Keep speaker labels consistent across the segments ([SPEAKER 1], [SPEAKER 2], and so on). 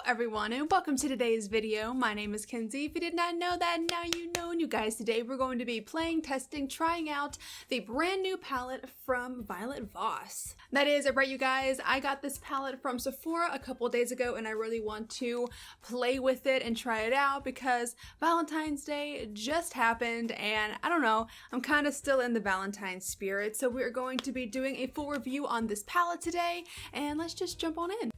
[SPEAKER 1] everyone, and welcome to today's video. My name is Kenzie. If you did not know that, now you know. And you guys, today we're going to be playing, testing, trying out the brand new palette from Violet Voss. That is right, you guys. I got this palette from Sephora a couple days ago, and I really want to play with it and try it out because Valentine's Day just happened, and I don't know, I'm kind of still in the Valentine's spirit. So we're going to be doing a full review on this palette today, and let's just jump on in.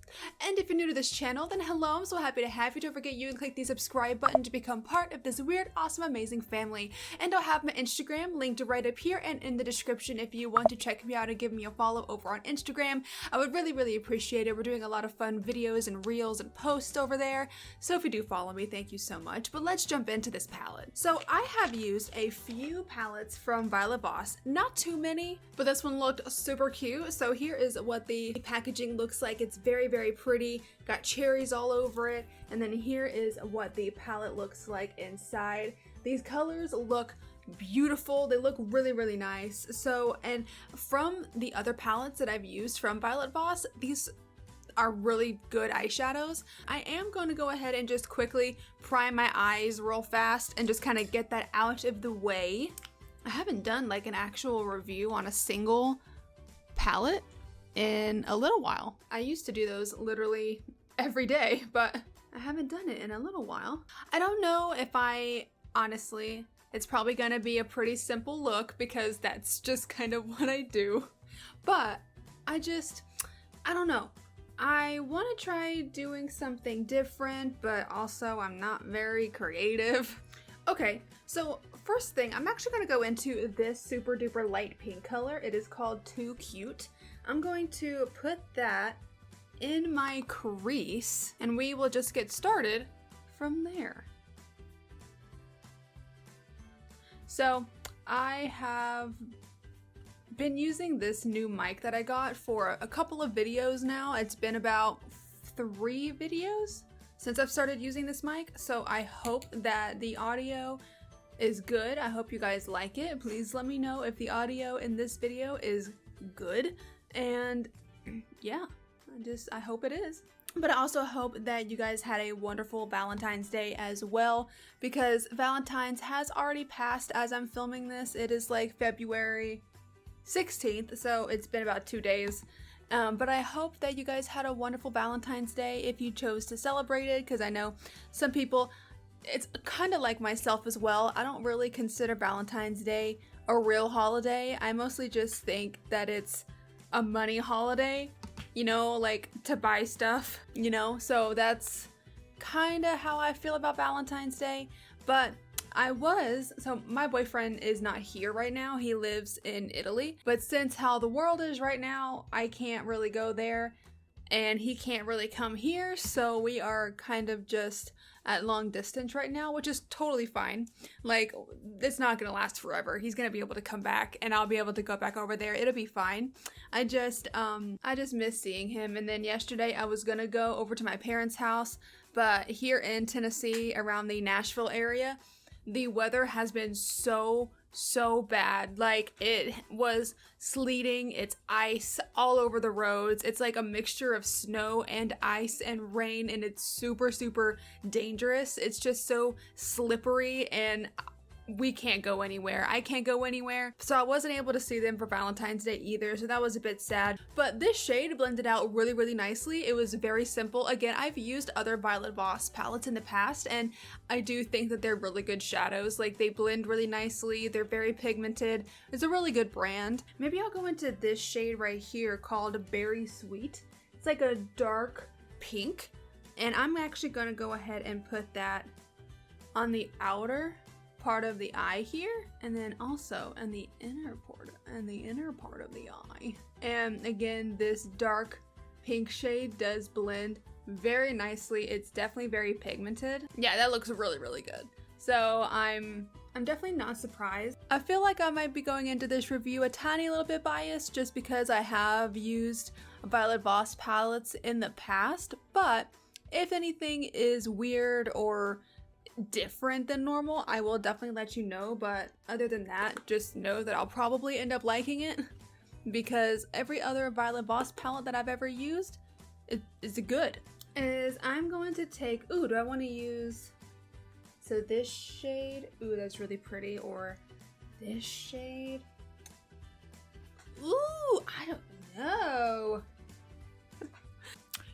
[SPEAKER 1] And if you're new to this channel, then hello, I'm so happy to have you. Don't forget you and click the subscribe button to become part of this weird, awesome, amazing family. And I'll have my Instagram linked right up here and in the description if you want to check me out and give me a follow over on Instagram. I would really appreciate it. We're doing a lot of fun videos and reels and posts over there. So if you do follow me, thank you so much. But let's jump into this palette. So I have used a few palettes from Violet Voss, not too many, but this one looked super cute. So here is what the packaging looks like. It's very pretty, got cherries all over it, and then here is what the palette looks like inside. These colors look beautiful. They look really nice. So, and from the other palettes that I've used from Violet Voss, these are really good eyeshadows. I am going to go ahead and just quickly prime my eyes real fast and just kind of get that out of the way. I haven't done like an actual review on a single palette in a little while. I used to do those literally every day, but I haven't done it in a little while. I don't know if honestly, it's probably gonna be a pretty simple look because that's just kind of what I do. But I don't know. I want to try doing something different, but also I'm not very creative. Okay, so first thing, I'm actually gonna go into this super duper light pink color. It is called Too Cute. I'm going to put that in my crease and we will just get started from there. So I have been using this new mic that I got for a couple of videos now. It's been about 3 videos since I've started using this mic, so I hope that the audio is good. I hope you guys like it. Please let me know if the audio in this video is good. And yeah, I hope it is. But I also hope that you guys had a wonderful Valentine's Day as well, because Valentine's has already passed as I'm filming this. It is like February 16th, so it's been about 2 days. But I hope that you guys had a wonderful Valentine's Day if you chose to celebrate it, because I know some people, it's kind of like myself as well. I don't really consider Valentine's Day a real holiday. I mostly just think that it's a money holiday, you know, like to buy stuff, you know, so that's kind of how I feel about Valentine's Day. But so my boyfriend is not here right now. He lives in Italy, but since how the world is right now, I can't really go there and he can't really come here, so we are kind of just at long distance right now, which is totally fine. Like, it's not gonna last forever. He's gonna be able to come back and I'll be able to go back over there. It'll be fine. I just miss seeing him. And then yesterday I was gonna go over to my parents' house, but here in Tennessee, around the Nashville area, the weather has been so bad. Like, it was sleeting, it's ice all over the roads. It's like a mixture of snow and ice and rain, and it's super dangerous. It's just so slippery, and we can't go anywhere. I can't go anywhere. So I wasn't able to see them for Valentine's Day either, so that was a bit sad. But this shade blended out really nicely. It was very simple. Again, I've used other Violet Voss palettes in the past, and I do think that they're really good shadows. Like, they blend really nicely. They're very pigmented. It's a really good brand. Maybe I'll go into this shade right here called Berry Sweet. It's like a dark pink, and I'm actually gonna go ahead and put that on the outer part of the eye here, and then also in the inner part of the eye. And again, this dark pink shade does blend very nicely. It's definitely very pigmented. Yeah, that looks really good. So I'm definitely not surprised. I feel like I might be going into this review a tiny little bit biased just because I have used Violet Voss palettes in the past, but if anything is weird or different than normal, I will definitely let you know. But other than that, just know that I'll probably end up liking it because every other Violet Voss palette that I've ever used is good. is I'm going to take, ooh, do I want to use, so this shade, ooh, that's really pretty, or this shade. Ooh, I don't know.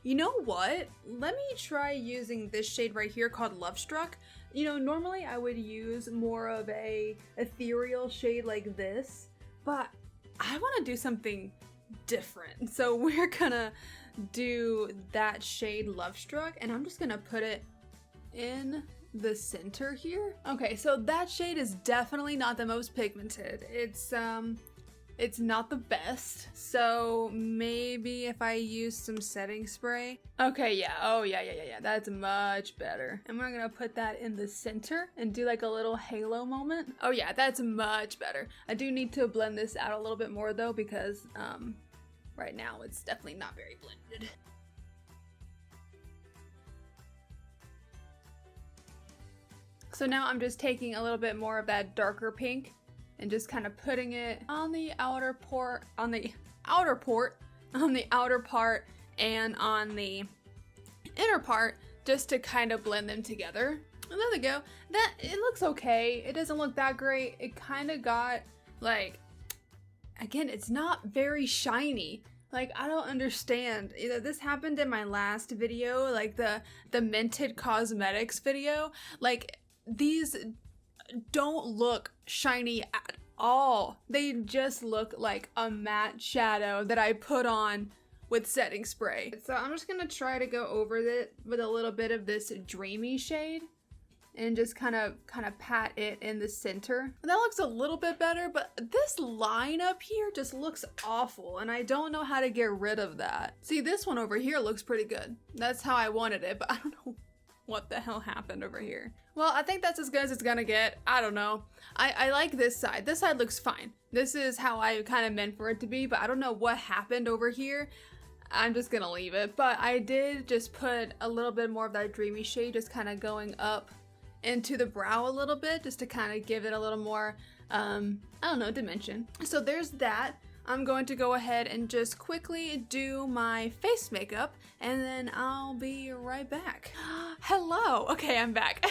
[SPEAKER 1] You know what? Let me try using this shade right here called Lovestruck. You know, normally I would use more of a ethereal shade like this, but I want to do something different. So we're gonna do that shade Lovestruck, and I'm just gonna put it in the center here. Okay, so that shade is definitely not the most pigmented. It's not the best, so maybe if I use some setting spray. Okay, yeah, oh yeah, that's much better. And we're gonna put that in the center and do like a little halo moment. Oh yeah, that's much better. I do need to blend this out a little bit more though, because right now it's definitely not very blended. So now I'm just taking a little bit more of that darker pink and just kind of putting it on the outer part and on the inner part, just to kind of blend them together. And there we go. That, it looks okay. It doesn't look that great. It kind of got like, again, it's not very shiny. Like, I don't understand. Either this happened in my last video, like the Minted Cosmetics video. Like, these don't look shiny at all. They just look like a matte shadow that I put on with setting spray. So I'm just gonna try to go over it with a little bit of this dreamy shade and just kind of pat it in the center. That looks a little bit better, but this line up here just looks awful, and I don't know how to get rid of that. See, this one over here looks pretty good. That's how I wanted it, but I don't know what the hell happened over here. Well, I think that's as good as it's gonna get. I don't know. I like this side. This side looks fine. This is how I kind of meant for it to be, but I don't know what happened over here. I'm just gonna leave it. But I did just put a little bit more of that dreamy shade, just kind of going up into the brow a little bit, just to kind of give it a little more, I don't know, dimension. So there's that. I'm going to go ahead and just quickly do my face makeup, and then I'll be right back. Hello! Okay, I'm back.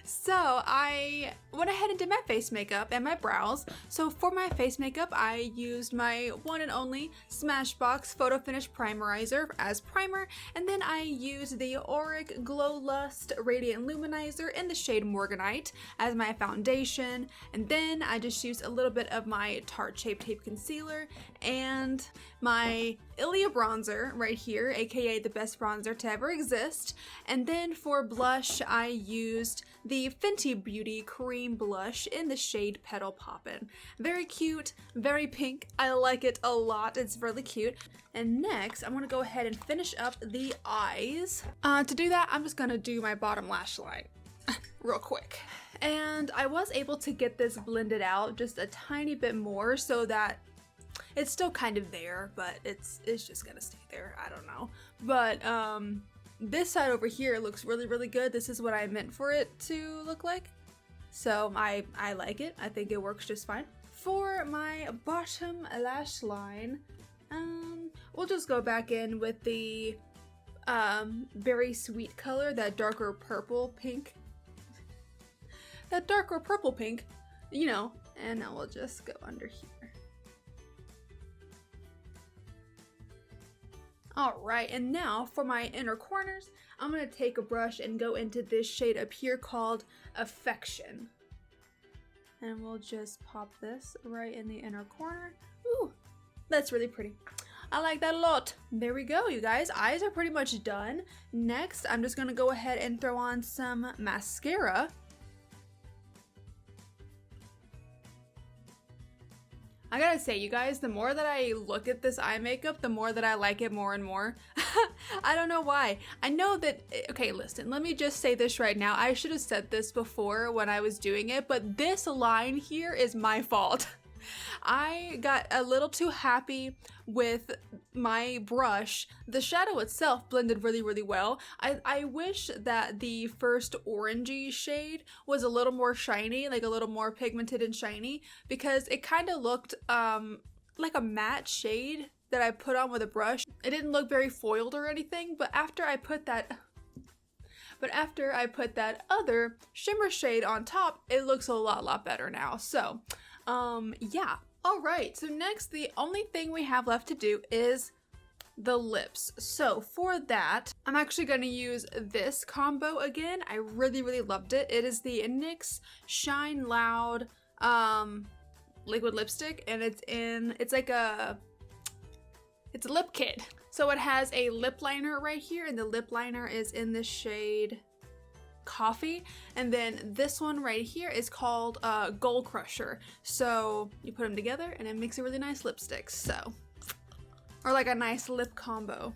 [SPEAKER 1] So I went ahead and did my face makeup and my brows. So for my face makeup, I used my one and only Smashbox Photo Finish Primerizer as primer, and then I used the Auric Glow Lust Radiant Luminizer in the shade Morganite as my foundation, and then I just used a little bit of my Tarte Shape Tape Concealer and my Ilia bronzer right here, aka the best bronzer to ever exist. And then for blush, I used the Fenty Beauty Cream Blush in the shade Petal Poppin. Very cute, very pink. I like it a lot. It's really cute. And next, I'm gonna go ahead and finish up the eyes. To do that, I'm just gonna do my bottom lash line real quick. And I was able to get this blended out just a tiny bit more so that it's still kind of there, but it's just gonna stay there. I don't know. But this side over here looks really, really good. This is what I meant for it to look like. So I like it. I think it works just fine. For my bottom lash line, we'll just go back in with the very sweet color, that darker purple pink. That darker purple pink, you know, and I will just go under here. Alright, and now for my inner corners, I'm going to take a brush and go into this shade up here called Affection. And we'll just pop this right in the inner corner. Ooh, that's really pretty. I like that a lot. There we go, you guys. Eyes are pretty much done. Next, I'm just going to go ahead and throw on some mascara. I gotta say, you guys, the more that I look at this eye makeup, the more that I like it more and more. I don't know why. I know that, okay, listen, let me just say this right now. I should have said this before when I was doing it, but this line here is my fault. I got a little too happy with my brush. The shadow itself blended really, really well. I wish that the first orangey shade was a little more shiny, like a little more pigmented and shiny, because it kind of looked like a matte shade that I put on with a brush, it didn't look very foiled or anything, but after I put that other shimmer shade on top, it looks a lot better now. So, yeah. Alright, so next, the only thing we have left to do is the lips. So for that, I'm actually going to use this combo again. I really loved it. It is the NYX Shine Loud liquid lipstick, and it's a lip kit. So it has a lip liner right here, and the lip liner is in the shade Coffee, and then this one right here is called Goal Crusher. So you put them together and it makes a really nice lipstick, so, or like a nice lip combo.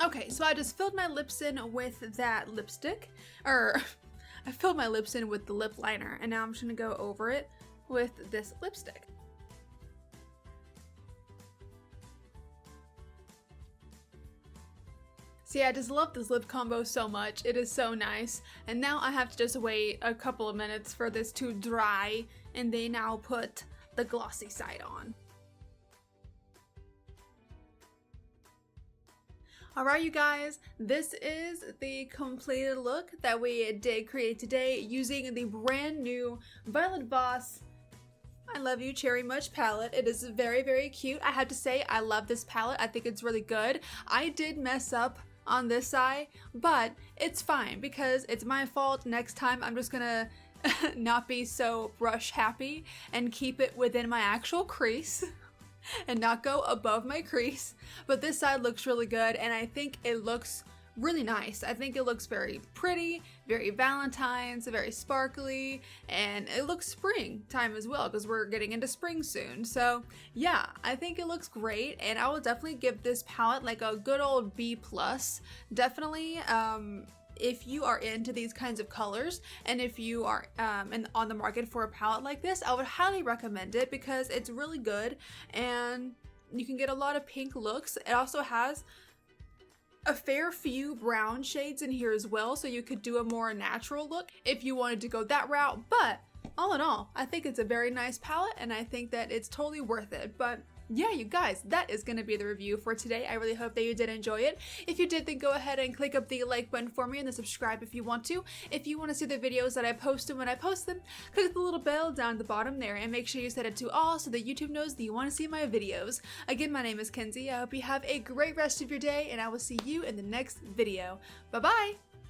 [SPEAKER 1] Okay, so I just filled my lips in with that lipstick, or I filled my lips in with the lip liner, and now I'm just gonna go over it with this lipstick. See, I just love this lip combo so much. It is so nice. And now I have to just wait a couple of minutes for this to dry, and then I'll put the glossy side on. Alright you guys, this is the completed look that we did create today using the brand new Violet Voss I Love You Cherry Much palette. It is very cute. I have to say, I love this palette. I think it's really good. I did mess up on this eye, but it's fine because it's my fault. Next time I'm just gonna not be so brush happy and keep it within my actual crease and not go above my crease. But this side looks really good, and I think it looks really nice. I think it looks very pretty, very Valentine's, very sparkly, and it looks springtime as well because we're getting into spring soon. So yeah, I think it looks great, and I will definitely give this palette like a good old B+. Definitely, if you are into these kinds of colors, and if you are on the market for a palette like this, I would highly recommend it because it's really good and you can get a lot of pink looks. It also has a fair few brown shades in here as well, so you could do a more natural look if you wanted to go that route. But all in all, I think it's a very nice palette, and I think that it's totally worth it. But yeah, you guys, that is going to be the review for today. I really hope that you did enjoy it. If you did, then go ahead and click up the like button for me and then subscribe if you want to. If you want to see the videos that I post when I post them, click the little bell down at the bottom there and make sure you set it to all so that YouTube knows that you want to see my videos. Again, my name is Kenzie. I hope you have a great rest of your day, and I will see you in the next video. Bye-bye!